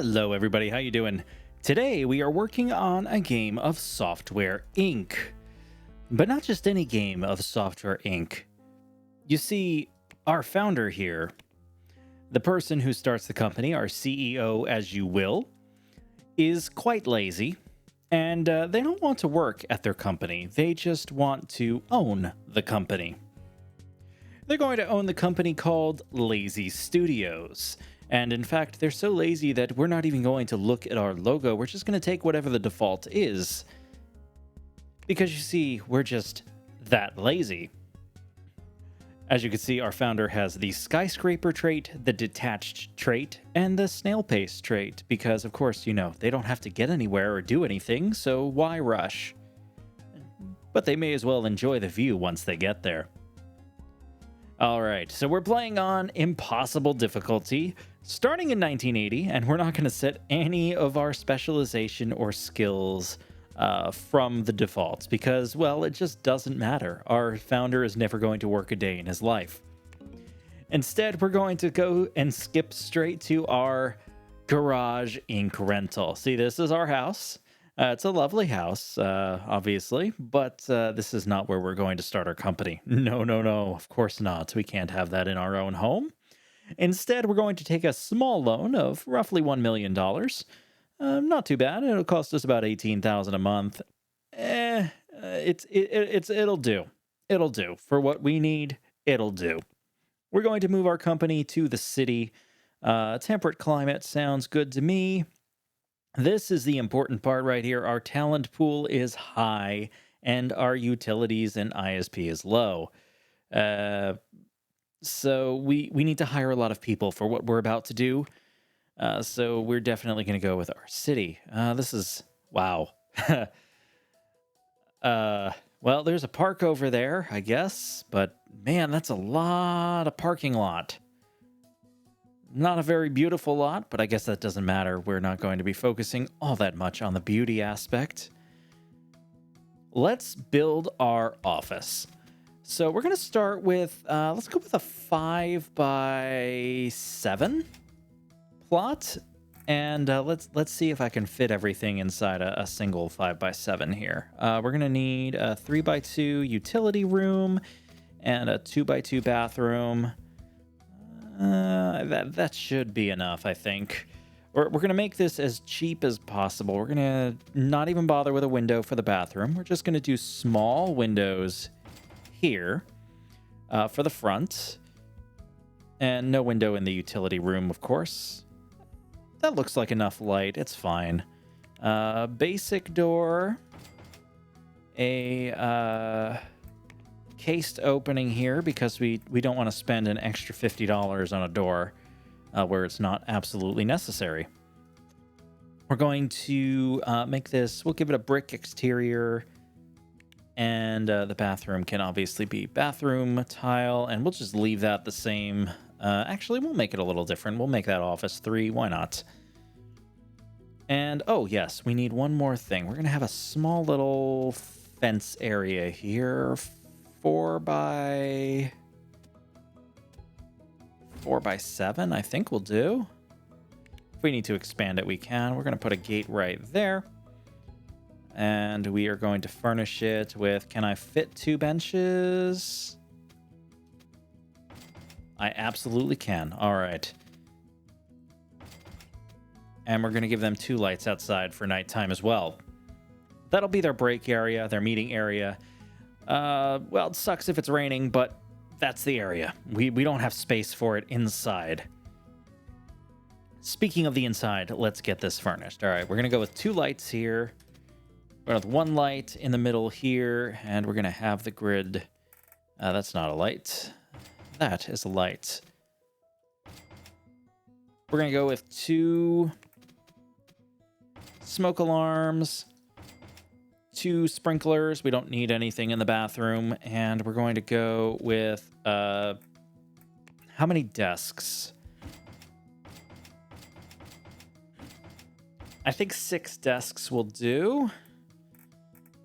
Hello everybody, how you doing? Today we are working on a game of Software Inc. But not just any game of Software Inc. You see, our founder here, the person who starts the company, our CEO as you will, is quite lazy, and they don't want to work at their company. They just want to own the company. They're going to own the company called Lazy Studios. And in fact, they're so lazy that we're not even going to look at our logo. We're just going to take whatever the default is. Because you see, we're just that lazy. As you can see, our founder has the skyscraper trait, the detached trait, and the snail pace trait. Because, of course, you know, they don't have to get anywhere or do anything, so why rush? But they may as well enjoy the view once they get there. Alright, so we're playing on impossible difficulty, starting in 1980, and we're not going to set any of our specialization or skills from the defaults, because, well, it just doesn't matter. Our founder is never going to work a day in his life. Instead, we're going to go and skip straight to our Garage Inc. rental. See, this is our house. It's a lovely house, obviously, but this is not where we're going to start our company. No, no, no, of course not. We can't have that in our own home. Instead, we're going to take a small loan of roughly $1 million. Not too bad. It'll cost us about $18,000 a month. It'll do. It'll do. For what we need, it'll do. We're going to move our company to the city. Temperate climate sounds good to me. This is the important part right here. Our talent pool is high, and our utilities and ISP is low. So we need to hire a lot of people for what we're about to do. So we're definitely going to go with our city. This is... wow. Well, there's a park over there, I guess. But, man, that's a lot of parking lot. Not a very beautiful lot, but I guess that doesn't matter. We're not going to be focusing all that much on the beauty aspect. Let's build our office. So we're going to start with, let's go with a 5x7 plot. And let's see if I can fit everything inside a single 5x7 here. We're going to need a 3x2 utility room and a 2x2 bathroom. That should be enough, I think. We're going to make this as cheap as possible. We're going to not even bother with a window for the bathroom. We're just going to do small windows here for the front. And no window in the utility room, of course. That looks like enough light. It's fine. Basic door. A... cased opening here because we don't want to spend an extra $50 on a door where it's not absolutely necessary. We're going to make this, we'll give it a brick exterior, and the bathroom can obviously be bathroom tile, and we'll just leave that the same. Actually, we'll make it a little different. We'll make that office 3. Why not? And, oh, yes, we need one more thing. We're going to have a small little fence area here. 4x7, I think will do. If we need to expand it, we can. We're going to put a gate right there. And we are going to furnish it with, can I fit 2 benches? I absolutely can. All right. And we're going to give them 2 lights outside for nighttime as well. That'll be their break area, their meeting area. Well, it sucks if it's raining, but that's the area. We don't have space for it inside. Speaking of the inside, let's get this furnished. All right, we're going to go with 2 lights here. We're going to have 1 light in the middle here, and we're going to have the grid. That's not a light. That is a light. We're going to go with 2 smoke alarms. 2 sprinklers. We don't need anything in the bathroom. And we're going to go with, how many desks? I think 6 desks will do.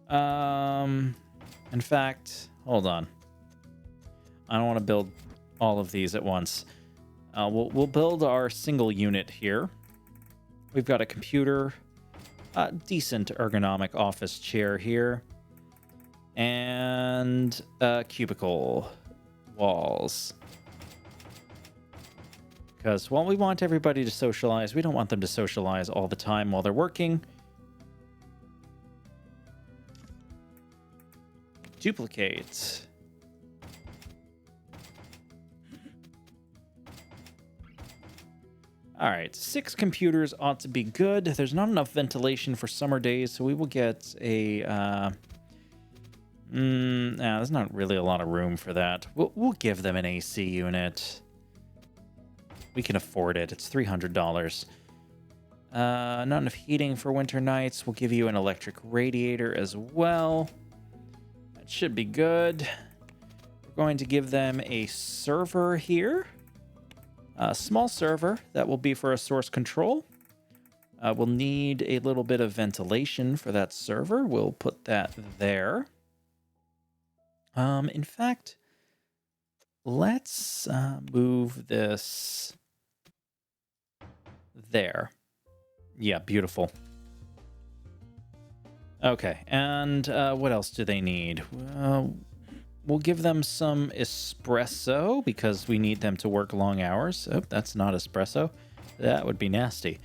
In fact, hold on. I don't want to build all of these at once. We'll build our single unit here. We've got a computer, a decent ergonomic office chair here, and cubicle walls. Because while we want everybody to socialize, we don't want them to socialize all the time while they're working. Duplicate. All right, 6 computers ought to be good. There's not enough ventilation for summer days, so we will get a... there's not really a lot of room for that. We'll give them an AC unit. We can afford it. It's $300. Not enough heating for winter nights. We'll give you an electric radiator as well. That should be good. We're going to give them a server here. A small server that will be for a source control. We'll need a little bit of ventilation for that server. We'll put that there. In fact, let's move this there. Yeah, beautiful. Okay, and what else do they need? We'll give them some espresso because we need them to work long hours. Oh, that's not espresso. That would be nasty.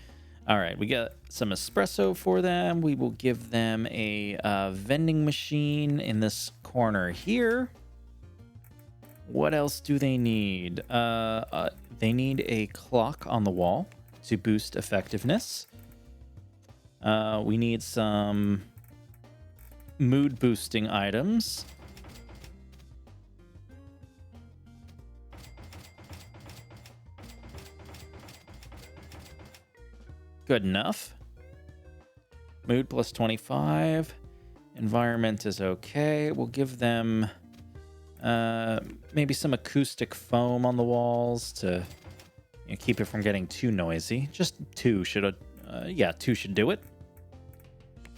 All right, we got some espresso for them. We will give them a vending machine in this corner here. What else do they need? They need a clock on the wall to boost effectiveness. We need some mood boosting items. Good enough. Mood plus 25. Environment is okay. We'll give them maybe some acoustic foam on the walls to keep it from getting too noisy. Just 2 should, 2 should do it.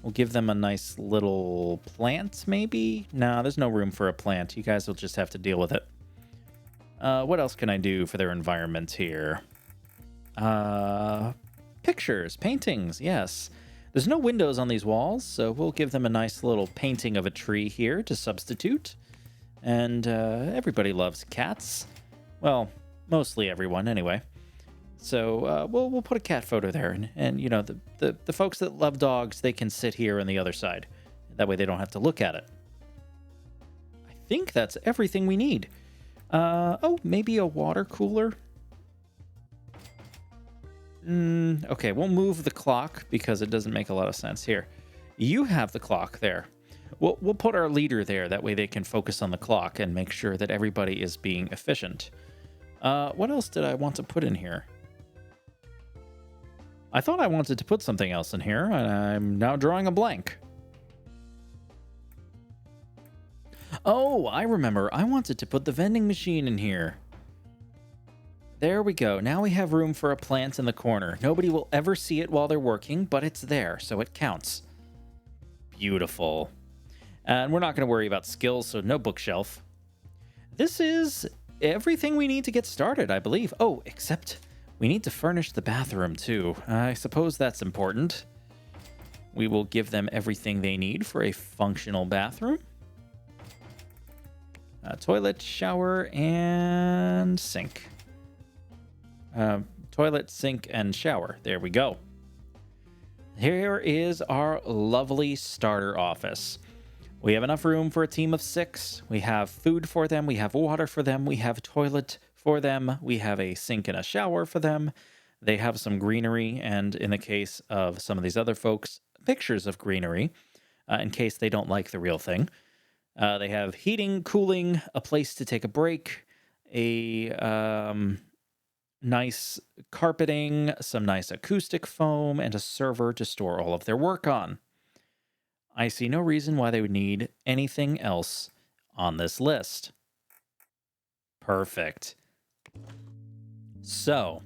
We'll give them a nice little plant, maybe? No, there's no room for a plant. You guys will just have to deal with it. What else can I do for their environment here? Pictures, paintings, yes. There's no windows on these walls, so we'll give them a nice little painting of a tree here to substitute. And everybody loves cats. Well, mostly everyone, anyway. So we'll put a cat photo there, and the folks that love dogs, they can sit here on the other side. That way they don't have to look at it. I think that's everything we need. Maybe a water cooler. Okay, we'll move the clock because it doesn't make a lot of sense here. You have the clock there. We'll put our leader there. That way they can focus on the clock and make sure that everybody is being efficient. What else did I want to put in here? I thought I wanted to put something else in here, and I'm now drawing a blank. Oh, I remember. I wanted to put the vending machine in here. There we go. Now we have room for a plant in the corner. Nobody will ever see it while they're working, but it's there, so it counts. Beautiful. And we're not going to worry about skills, so no bookshelf. This is everything we need to get started, I believe. Oh, except we need to furnish the bathroom, too. I suppose that's important. We will give them everything they need for a functional bathroom. Toilet, shower, and sink. Toilet, sink, and shower. There we go. Here is our lovely starter office. We have enough room for a team of 6. We have food for them. We have water for them. We have toilet for them. We have a sink and a shower for them. They have some greenery, and in the case of some of these other folks, pictures of greenery, in case they don't like the real thing. They have heating, cooling, a place to take a break, a nice carpeting, some nice acoustic foam, and a server to store all of their work on. I see no reason why they would need anything else on this list. Perfect. So,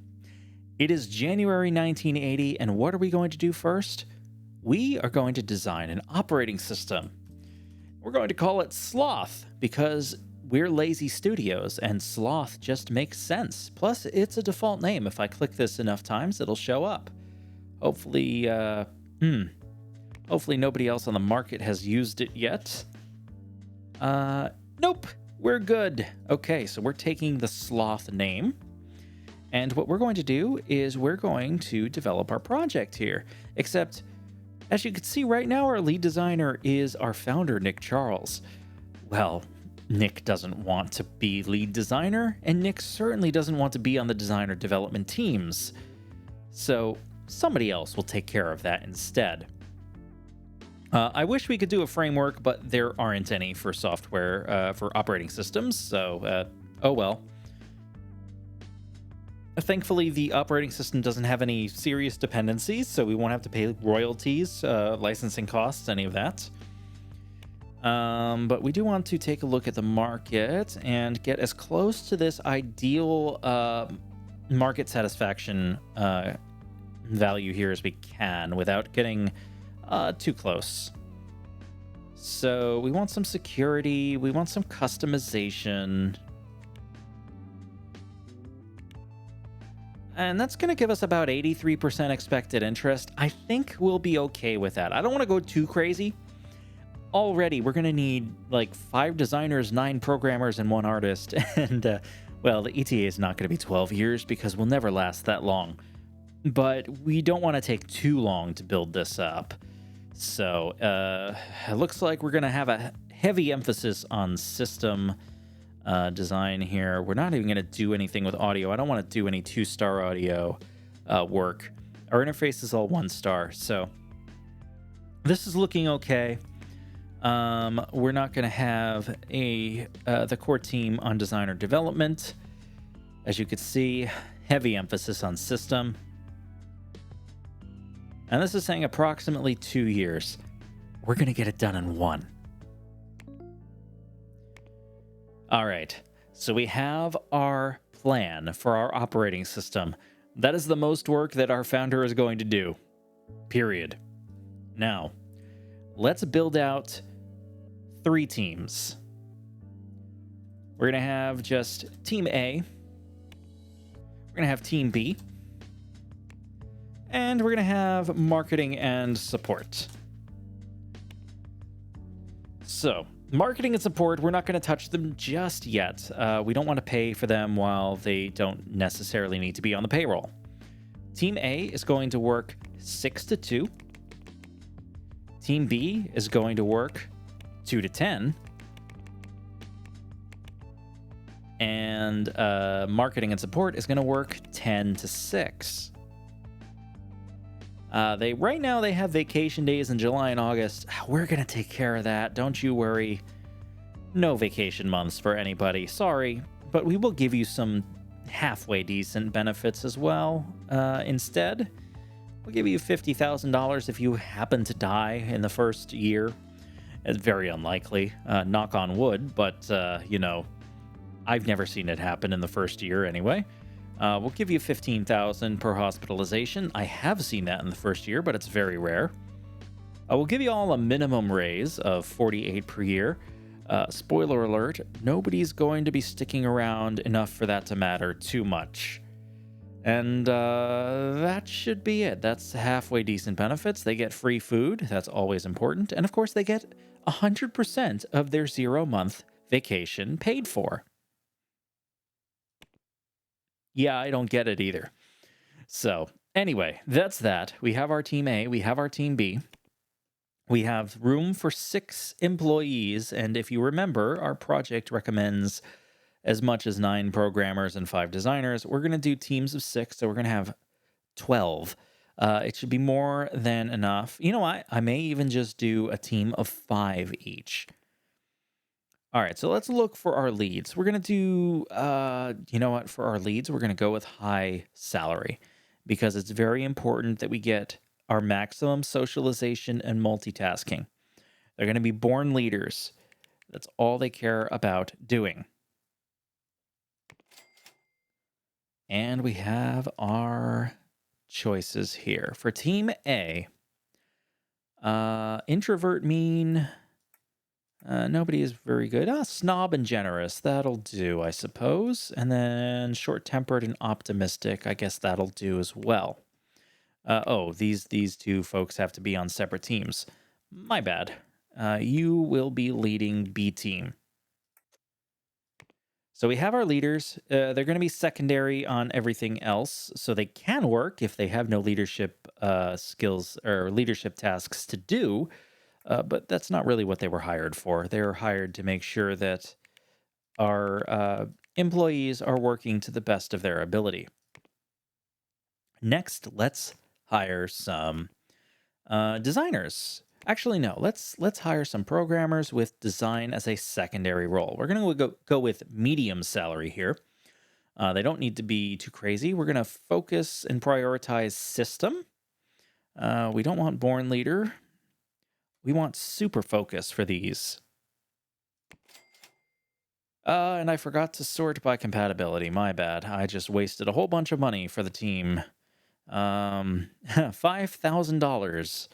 it is January 1980, and what are we going to do first? We are going to design an operating system. We're going to call it Sloth, because we're lazy studios, and Sloth just makes sense. Plus, it's a default name. If I click this enough times, it'll show up. Hopefully, hopefully nobody else on the market has used it yet. Nope, we're good. Okay, so we're taking the sloth name. And what we're going to do is we're going to develop our project here. Except, as you can see right now, our lead designer is our founder, Nick Charles. Well, Nick doesn't want to be lead designer, and Nick certainly doesn't want to be on the designer development teams. So somebody else will take care of that instead. I wish we could do a framework, but there aren't any for software, for operating systems, so oh well. Thankfully, the operating system doesn't have any serious dependencies, so we won't have to pay royalties, licensing costs, any of that. But we do want to take a look at the market and get as close to this ideal market satisfaction value here as we can without getting too close. So we want some security, we want some customization. And that's going to give us about 83% expected interest. I think we'll be okay with that. I don't want to go too crazy. Already, we're going to need like 5 designers, 9 programmers, and 1 artist. And, well, the ETA is not going to be 12 years because we'll never last that long. But we don't want to take too long to build this up. So, it looks like we're going to have a heavy emphasis on system design here. We're not even going to do anything with audio. I don't want to do any 2-star audio work. Our interface is all 1-star, so this is looking okay. We're not going to have the core team on designer development. As you can see, heavy emphasis on system. And this is saying approximately 2 years. We're going to get it done in 1. All right, so we have our plan for our operating system. That is the most work that our founder is going to do, period. Now, let's build out 3 teams. We're going to have just Team A. We're going to have Team B. And we're going to have marketing and support. So, marketing and support, we're not going to touch them just yet. We don't want to pay for them while they don't necessarily need to be on the payroll. Team A is going to work 6 to 2. Team B is going to work 2 to 10. And marketing and support is going to work 10 to 6. Right now they have vacation days in July and August. We're going to take care of that. Don't you worry. No vacation months for anybody. Sorry, but we will give you some halfway decent benefits as well. Instead, we'll give you $50,000 if you happen to die in the first year. It's very unlikely, knock on wood, but, you know, I've never seen it happen in the first year anyway. We'll give you $15,000 per hospitalization. I have seen that in the first year, but it's very rare. We'll give you all a minimum raise of $48,000 per year. Spoiler alert, nobody's going to be sticking around enough for that to matter too much. And that should be it. That's halfway decent benefits. They get free food. That's always important. And of course, they get 100% of their 0-month vacation paid for. Yeah, I don't get it either. So anyway, that's that. We have our Team A. We have our Team B. We have room for 6 employees. And if you remember, our project recommends as much as 9 programmers and 5 designers. We're going to do teams of 6, so we're going to have 12. It should be more than enough. You know what? I may even just do a team of 5 each. All right, so let's look for our leads. We're going to do, you know what? For our leads, we're going to go with high salary because it's very important that we get our maximum socialization and multitasking. They're going to be born leaders. That's all they care about doing. And we have our choices here. For Team A, introvert, mean... nobody is very good. Snob and generous. That'll do, I suppose. And then short-tempered and optimistic. I guess that'll do as well. Oh, these two folks have to be on separate teams. My bad. You will be leading B team. So we have our leaders. They're going to be secondary on everything else, so they can work if they have no leadership skills or leadership tasks to do. But that's not really what they were hired for. They were hired to make sure that our employees are working to the best of their ability. Next, let's hire some designers. Actually, no. Let's hire some programmers with design as a secondary role. We're gonna go with medium salary here. They don't need to be too crazy. We're gonna focus and prioritize system. We don't want born leader. We want super focus for these. And I forgot to sort by compatibility. My bad. I just wasted a whole bunch of money for the team. $5,000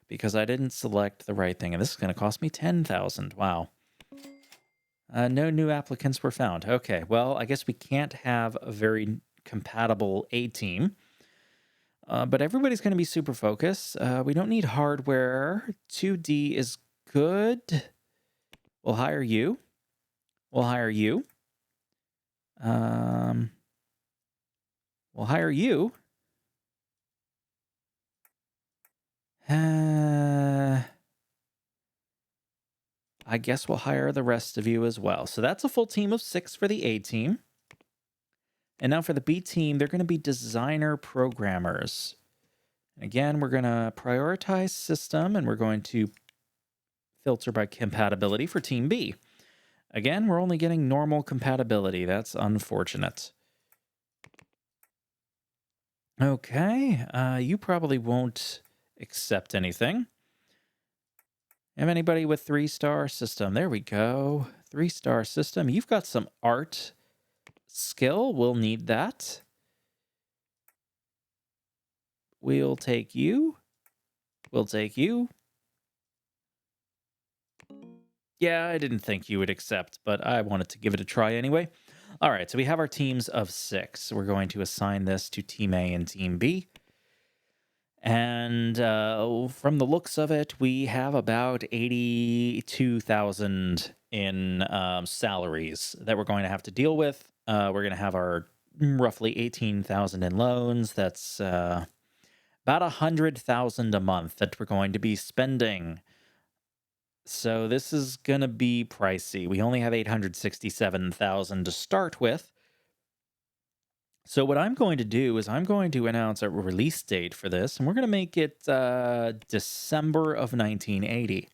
because I didn't select the right thing. And this is going to cost me $10,000. Wow. No new applicants were found. Okay, well, I guess we can't have a very compatible A team. But everybody's going to be super focused. We don't need hardware. 2D is good. We'll hire you. We'll hire you. We'll hire you. I guess we'll hire the rest of you as well. So that's a full team of 6 for the A team. And now for the B team, they're going to be designer programmers. Again, we're going to prioritize system and we're going to filter by compatibility for team B. Again, we're only getting normal compatibility. That's unfortunate. Okay, you probably won't accept anything. Have anybody with 3-star system? There we go. 3-star system. You've got some art skill. We'll need that. We'll take you. We'll take you. Yeah, I didn't think you would accept, but I wanted to give it a try anyway. All right, so we have our teams of 6. We're going to assign this to Team A and Team B. And from the looks of it, we have about 82,000 in salaries that we're going to have to deal with. We're going to have our roughly 18,000 in loans. That's about 100,000 a month that we're going to be spending. So this is going to be pricey. We only have 867,000 to start with. So what I'm going to do is I'm going to announce a release date for this, and we're going to make it December of 1980.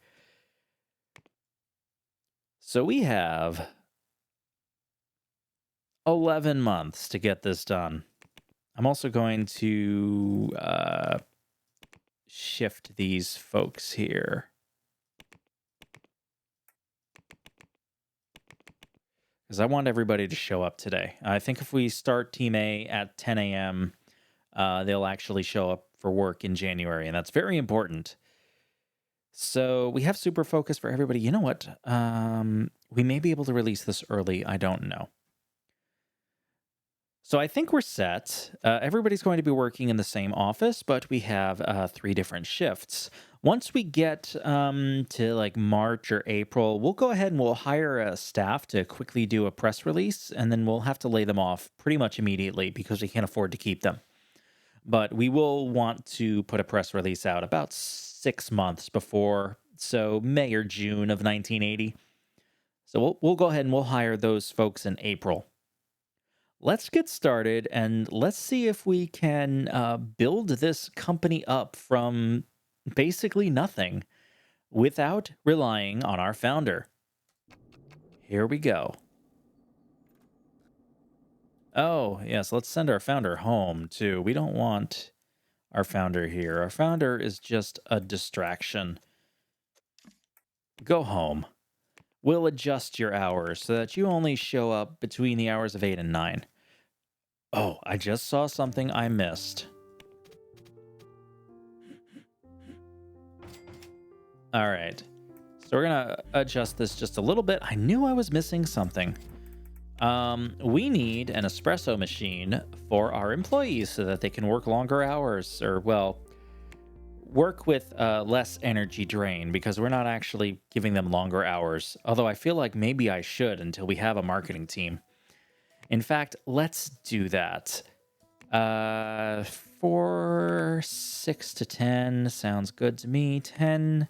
So we have 11 months to get this done. I'm also going to shift these folks here. Because I want everybody to show up today. I think if we start Team A at 10 a.m., they'll actually show up for work in January, and that's very important. So we have super focus for everybody. You know what? We may be able to release this early. I don't know. So I think we're set. Everybody's going to be working in the same office, but we have 3 different shifts. Once we get to like March or April, we'll go ahead and we'll hire a staff to quickly do a press release, and then we'll have to lay them off pretty much immediately because we can't afford to keep them. But we will want to put a press release out about 6 months before, so May or June of 1980. So we'll go ahead and we'll hire those folks in April. Let's get started and let's see if we can build this company up from basically nothing without relying on our founder. Here we go. Oh, yes, let's send our founder home too. We don't want our founder here. Our founder is just a distraction. Go home. We'll adjust your hours so that you only show up between the hours of 8 and 9. Oh, I just saw something I missed. All right. So we're going to adjust this just a little bit. I knew I was missing something. We need an espresso machine for our employees so that they can work longer hours, or, well, work with less energy drain, because we're not actually giving them longer hours. Although I feel like maybe I should until we have a marketing team. In fact, let's do that. 6 to 10 sounds good to me. 10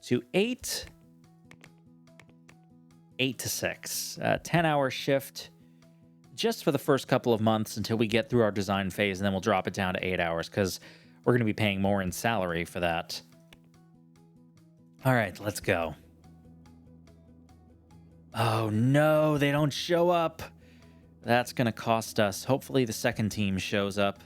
to 8. 8 to 6. 10-hour shift just for the first couple of months until we get through our design phase, and then we'll drop it down to 8 hours because we're going to be paying more in salary for that. All right, let's go. Oh, no, they don't show up. That's going to cost us. Hopefully the second team shows up.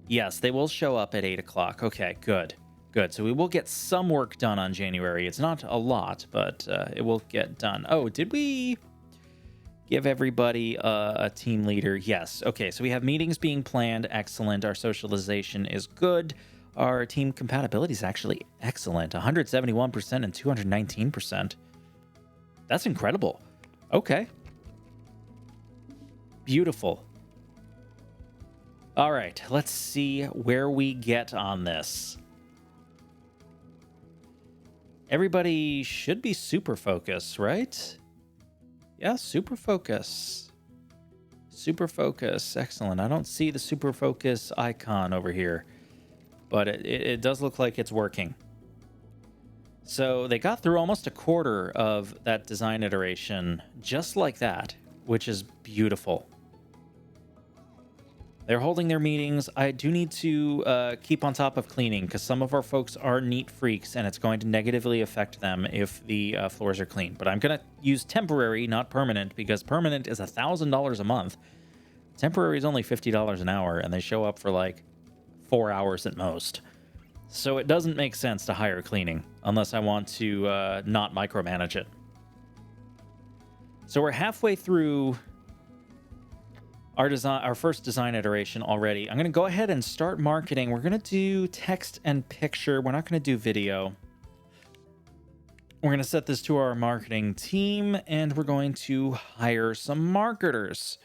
Yes, they will show up at 8 o'clock. Okay, good. Good. So we will get some work done on January. It's not a lot, but it will get done. Oh, did we give everybody a team leader? Yes. Okay, so we have meetings being planned. Excellent. Our socialization is good. Our team compatibility is actually excellent. 171% and 219%. That's incredible. Okay. Beautiful. All right, let's see where we get on this. Everybody should be super focus, right? Yeah, super focus. Super focus. Excellent. I don't see the super focus icon over here, but it does look like it's working. So they got through almost a quarter of that design iteration just like that, which is beautiful. They're holding their meetings. I do need to keep on top of cleaning because some of our folks are neat freaks and it's going to negatively affect them if the floors are clean. But I'm going to use temporary, not permanent, because permanent is $1,000 a month. Temporary is only $50 an hour, and they show up for like 4 hours at most. So it doesn't make sense to hire cleaning unless I want to not micromanage it. So we're halfway through our first design iteration already. I'm going to go ahead and start marketing. We're going to do text and picture. We're not going to do video. We're going to set this to our marketing team, and we're going to hire some marketers.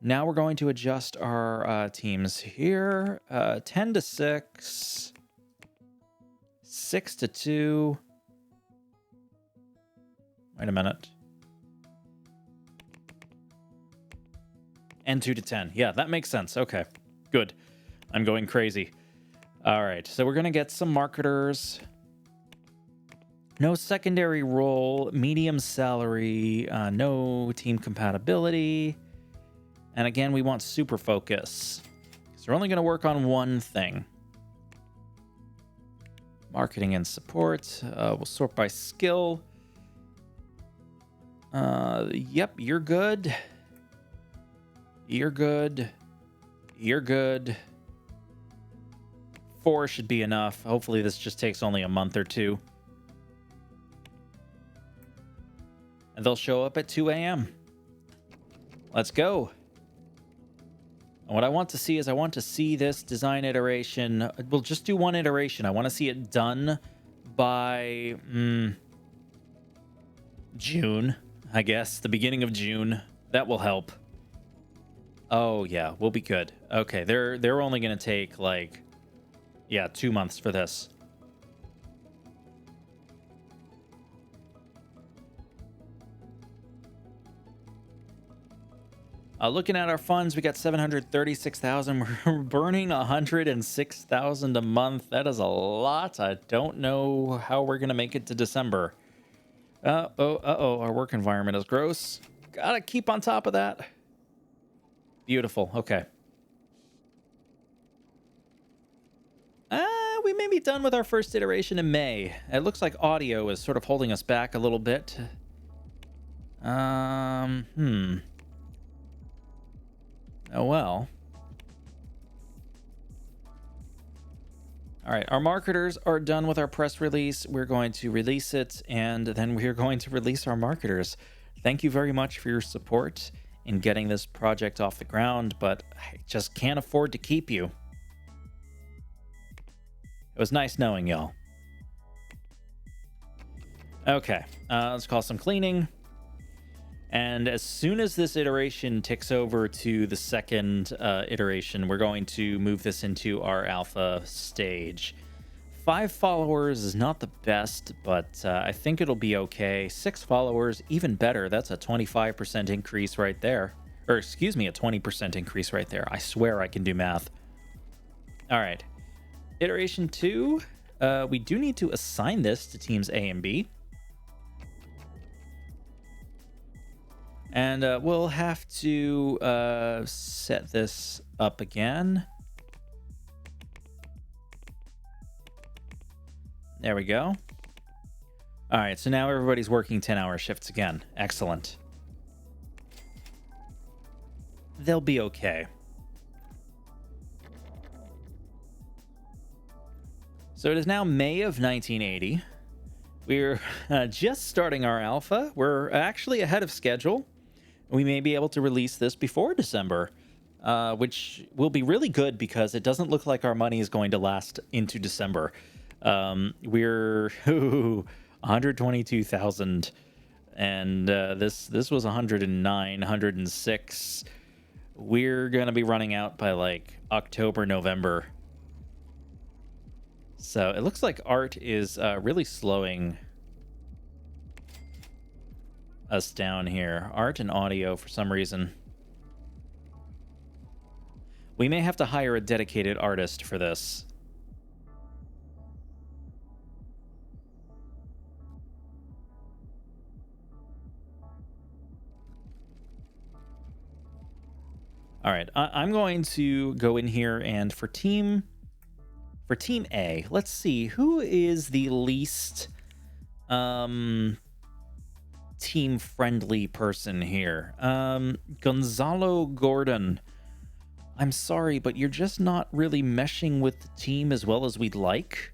Now we're going to adjust our teams here. 10 to 6. 6 to 2. Wait a minute. And 2 to 10. Yeah, that makes sense. Okay, good. I'm going crazy. All right, so we're going to get some marketers. No secondary role, medium salary, no team compatibility. And again, we want super focus. So we're only going to work on one thing. Marketing and support. We'll sort by skill. Yep, you're good. You're good. You're good. 4 should be enough. Hopefully this just takes only a month or two. And they'll show up at 2 a.m. Let's go. And what I want to see is I want to see this design iteration. We'll just do one iteration. I want to see it done by June, I guess. The beginning of June. That will help. Oh, yeah, we'll be good. Okay, they're only going to take, like, 2 months for this. Looking at our funds, we got 736,000. We're burning 106,000 a month. That is a lot. I don't know how we're going to make it to December. Our work environment is gross. Gotta keep on top of that. Beautiful. Okay. We may be done with our first iteration in May. It looks like audio is sort of holding us back a little bit. Oh, well. All right, our marketers are done with our press release. We're going to release it, and then we're going to release our marketers. Thank you very much for your support in getting this project off the ground, but I just can't afford to keep you. It was nice knowing y'all. Okay, let's call some cleaning. And as soon as this iteration ticks over to the second iteration, we're going to move this into our alpha stage. 5 followers is not the best, but I think it'll be okay. 6 followers, even better. That's a 25% increase right there. Or excuse me, a 20% increase right there. I swear I can do math. All right. Iteration 2, we do need to assign this to teams A and B. And we'll have to set this up again. There we go. All right, so now everybody's working 10-hour shifts again. Excellent. They'll be okay. So it is now May of 1980. We're just starting our alpha. We're actually ahead of schedule. We may be able to release this before December, which will be really good because it doesn't look like our money is going to last into December. We're 122,000, and this was 109, 106. We're gonna be running out by like October, November. So it looks like art is really slowing us down here. Art and audio for some reason. We may have to hire a dedicated artist for this. All right, I'm going to go in here and for team A, let's see who is the least team friendly person here. Gonzalo Gordon. I'm sorry, but you're just not really meshing with the team as well as we'd like.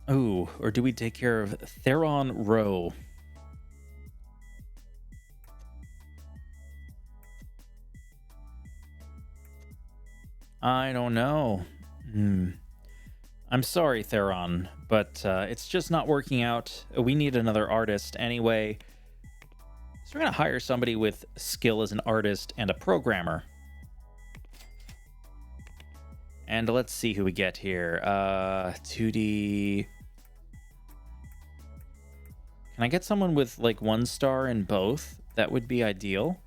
Oh, or do we take care of Theron Rowe? I don't know. I'm sorry, Theron, but it's just not working out. We need another artist anyway. So we're going to hire somebody with skill as an artist and a programmer. And let's see who we get here. 2D. Can I get someone with like 1 star in both? That would be ideal.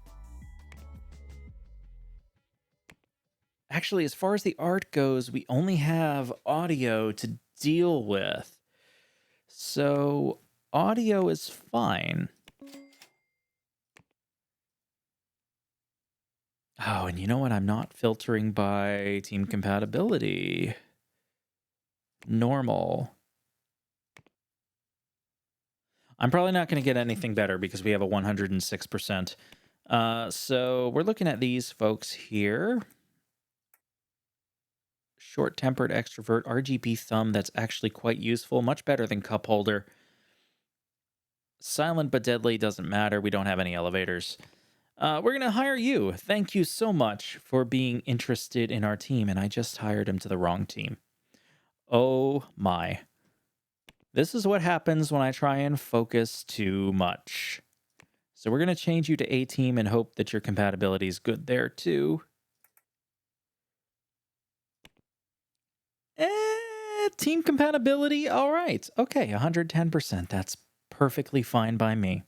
Actually, as far as the art goes, we only have audio to deal with. So audio is fine. Oh, and you know what? I'm not filtering by team compatibility. Normal. I'm probably not going to get anything better because we have a 106%. So we're looking at these folks here. Short-tempered extrovert, RGB thumb, that's actually quite useful. Much better than cup holder. Silent but deadly, doesn't matter. We don't have any elevators. We're going to hire you. Thank you so much for being interested in our team. And I just hired him to the wrong team. Oh my. This is what happens when I try and focus too much. So we're going to change you to A team and hope that your compatibility is good there too. Team compatibility, all right. Okay, 110%. That's perfectly fine by me.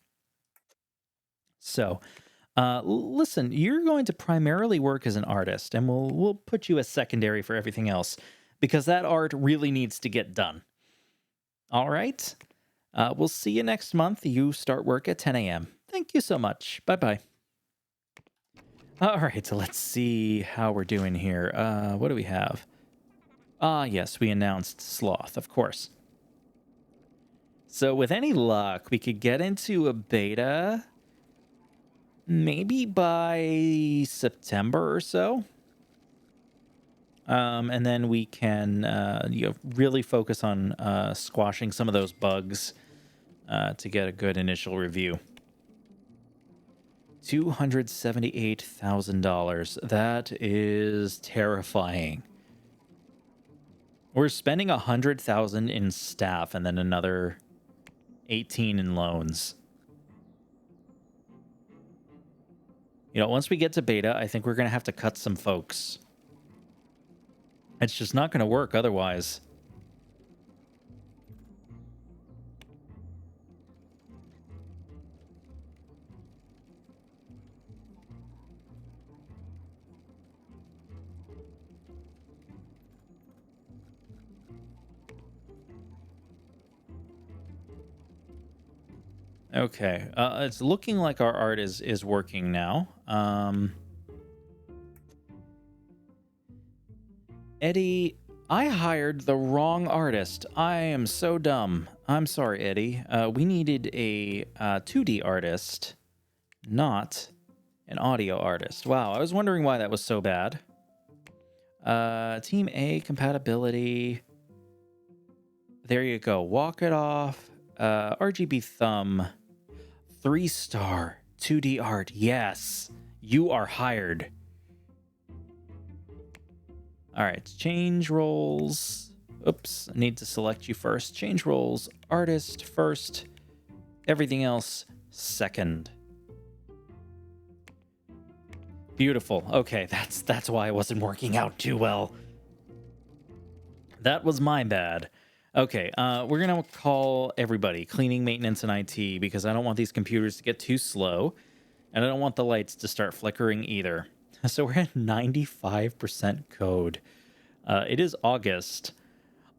So, listen, you're going to primarily work as an artist, and we'll put you as secondary for everything else, because that art really needs to get done. All right? We'll see you next month. You start work at 10 a.m. Thank you so much. Bye-bye. All right, so let's see how we're doing here. What do we have? Yes, we announced Sloth, of course. So with any luck, we could get into a beta maybe by September or so. And then we can really focus on squashing some of those bugs to get a good initial review. $278,000. That is terrifying. We're spending 100,000 in staff and then another 18 in loans. You know, once we get to beta, I think we're going to have to cut some folks. It's just not going to work otherwise. Okay, it's looking like our art is working now. Eddie, I hired the wrong artist. I am so dumb. I'm sorry, Eddie. We needed a 2D artist, not an audio artist. Wow, I was wondering why that was so bad. Team A compatibility. There you go. Walk it off. RGB thumb. 3-star 2D art. Yes, you are hired. All right, change roles. Oops, I need to select you first. Change roles, artist first, everything else second. Beautiful. Okay, that's why it wasn't working out too well. That was my bad. Okay, we're gonna call everybody, cleaning, maintenance, and IT, because I don't want these computers to get too slow, and I don't want the lights to start flickering either. So we're at 95% code. It is August.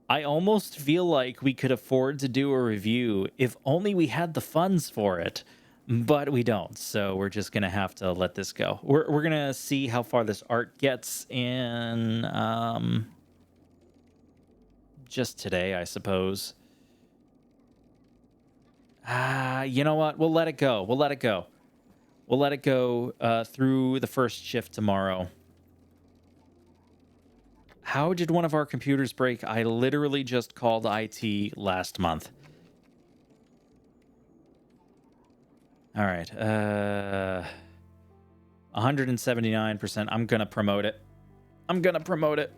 I almost feel like we could afford to do a review if only we had the funds for it, but we don't. So we're just gonna have to let this go. We're gonna see how far this art gets in just today, I suppose. You know what? We'll let it go. We'll let it go. We'll let it go through the first shift tomorrow. How did one of our computers break? I literally just called IT last month. All right. 179%. I'm going to promote it. I'm going to promote it.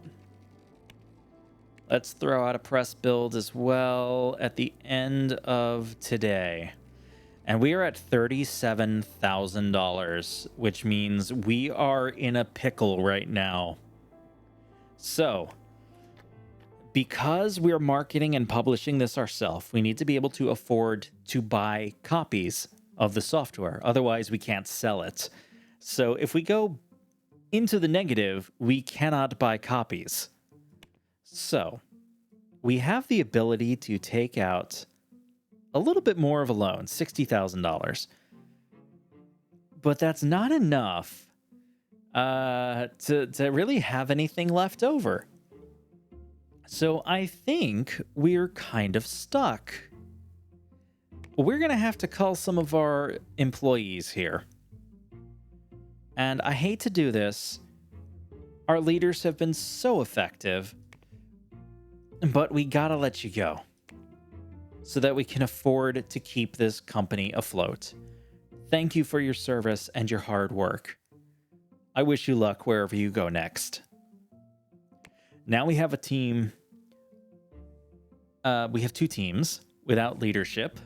Let's throw out a press build as well at the end of today. And we are at $37,000, which means we are in a pickle right now. So, because we're marketing and publishing this ourselves, we need to be able to afford to buy copies of the software. Otherwise, we can't sell it. So if we go into the negative, we cannot buy copies. So we have the ability to take out a little bit more of a loan, $60,000. But that's not enough to really have anything left over. So I think we're kind of stuck. We're going to have to call some of our employees here. And I hate to do this. Our leaders have been so effective. But we got to let you go so that we can afford to keep this company afloat. Thank you for your service and your hard work. I wish you luck wherever you go next. Now we have a team. We have 2 teams without leadership.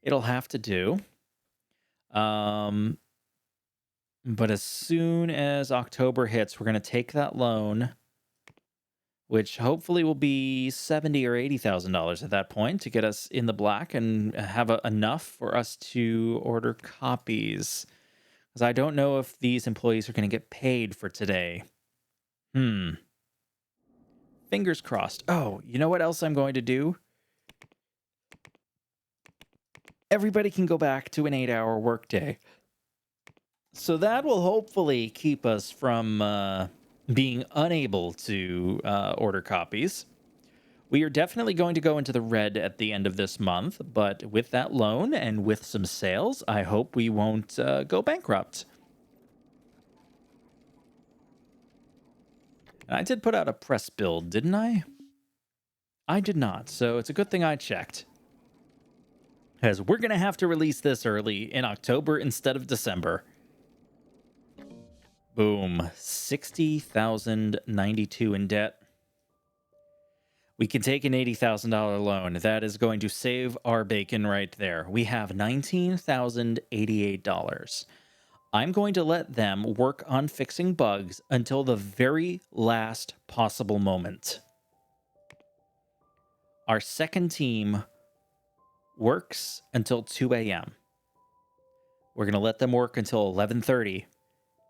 It'll have to do. But as soon as October hits, we're going to take that loan, which hopefully will be $70,000 or $80,000 at that point to get us in the black and have enough for us to order copies. Because I don't know if these employees are going to get paid for today. Fingers crossed. Oh, you know what else I'm going to do? Everybody can go back to an 8-hour workday. So that will hopefully keep us from being unable to order copies. We are definitely going to go into the red at the end of this month, but with that loan and with some sales, I hope we won't go bankrupt. And I did put out a press build, didn't I? I did not, so it's a good thing I checked. Because we're going to have to release this early in October instead of December. Boom. 60,092 in debt. We can take an $80,000 loan. That is going to save our bacon right there. We have $19,088. I'm going to let them work on fixing bugs until the very last possible moment. Our second team works until 2 a.m. We're going to let them work until 11:30,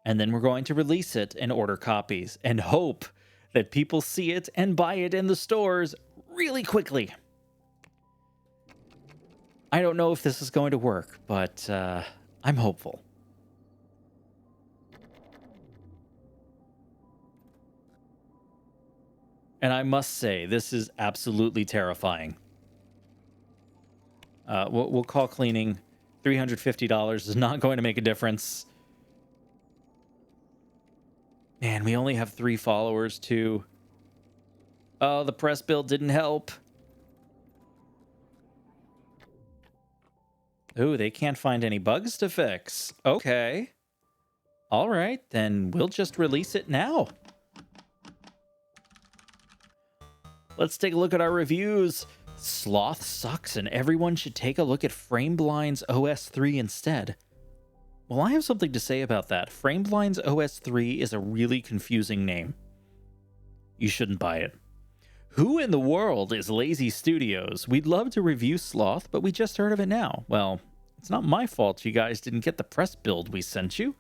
and then we're going to release it and order copies and hope that people see it and buy it in the stores really quickly. I don't know if this is going to work, but I'm hopeful. And I must say, this is absolutely terrifying. We'll call cleaning. $350 is not going to make a difference. Man, we only have 3 followers, too. Oh, the press build didn't help. Ooh, they can't find any bugs to fix. Okay. All right, then we'll just release it now. Let's take a look at our reviews. Sloth sucks and everyone should take a look at FrameBlind's OS 3 instead. Well, I have something to say about that. FrameBlind's OS 3 is a really confusing name. You shouldn't buy it. Who in the world is Lazy Studios? We'd love to review Sloth, but we just heard of it now. Well, it's not my fault you guys didn't get the press build we sent you.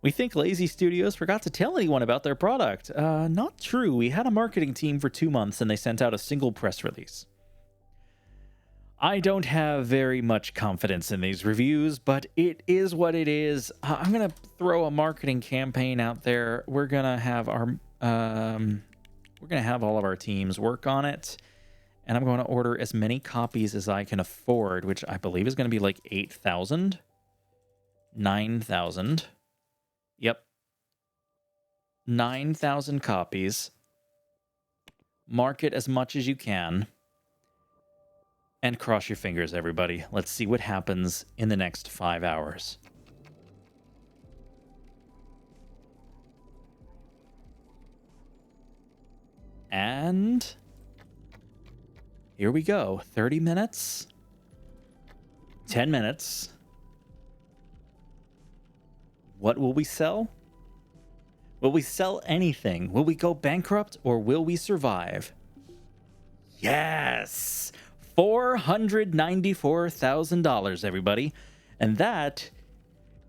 We think Lazy Studios forgot to tell anyone about their product. Not true. We had a marketing team for 2 months and they sent out a single press release. I don't have very much confidence in these reviews, but it is what it is. I'm going to throw a marketing campaign out there. We're going to have our all of our teams work on it, and I'm going to order as many copies as I can afford, which I believe is going to be like 8,000, 9,000. Yep. 9,000 copies. Market as much as you can. And cross your fingers, everybody. Let's see what happens in the next 5 hours. And here we go. 30 minutes. 10 minutes. What will we sell? Will we sell anything? Will we go bankrupt or will we survive? Yes! $494,000, everybody. And that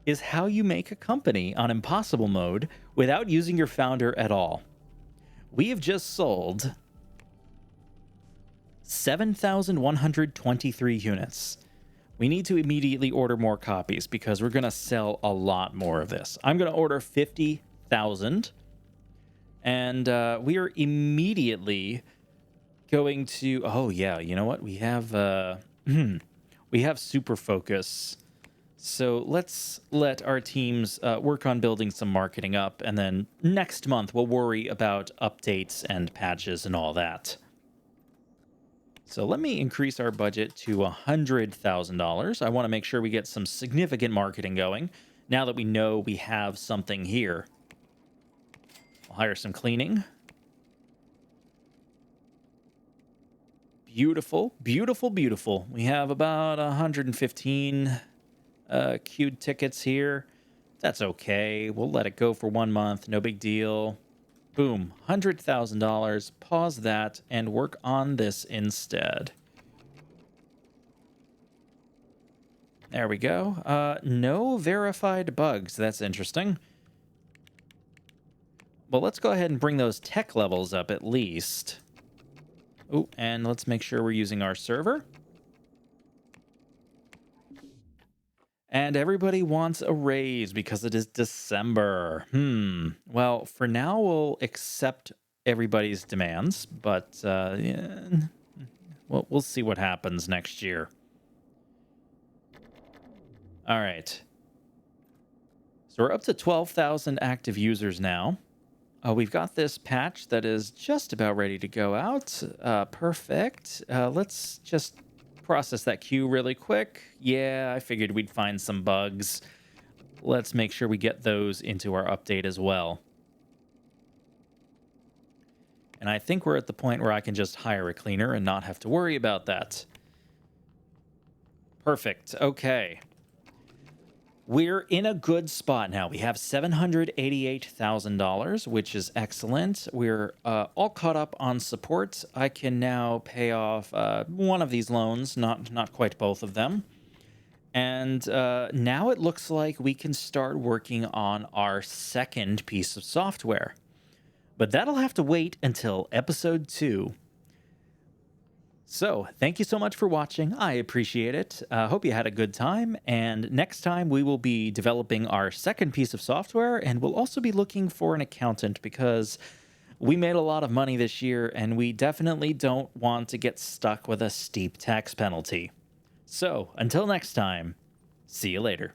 is how you make a company on impossible mode without using your founder at all. We have just sold 7,123 units. We need to immediately order more copies because we're going to sell a lot more of this. I'm going to order 50,000. And we are immediately going to... Oh, yeah. You know what? We have we have super focus. So let's let our teams work on building some marketing up. And then next month, we'll worry about updates and patches and all that. So let me increase our budget to $100,000. I want to make sure we get some significant marketing going now that we know we have something here. I'll hire some cleaning. Beautiful, beautiful, beautiful. We have about 115 queued tickets here. That's okay. We'll let it go for 1 month. No big deal. Boom. $100,000. Pause that and work on this instead. There we go. No verified bugs. That's interesting. Well, let's go ahead and bring those tech levels up at least. Oh, and let's make sure we're using our server. And everybody wants a raise because it is December. Well, for now, we'll accept everybody's demands, but yeah, we'll see what happens next year. All right. So we're up to 12,000 active users now. We've got this patch that is just about ready to go out. Perfect. Let's just process that queue really quick. Yeah, I figured we'd find some bugs. let's make sure we get those into our update as well. And I think we're at the point where I can just hire a cleaner and not have to worry about that. Perfect. Okay. We're in a good spot now. We have $788,000, which is excellent. We're all caught up on support. I can now pay off one of these loans, not quite both of them. And now it looks like we can start working on our second piece of software. But that'll have to wait until episode 2. So, thank you so much for watching. I appreciate it. Hope you had a good time. And next time, we will be developing our second piece of software, and we'll also be looking for an accountant because we made a lot of money this year, and we definitely don't want to get stuck with a steep tax penalty. So, until next time, see you later.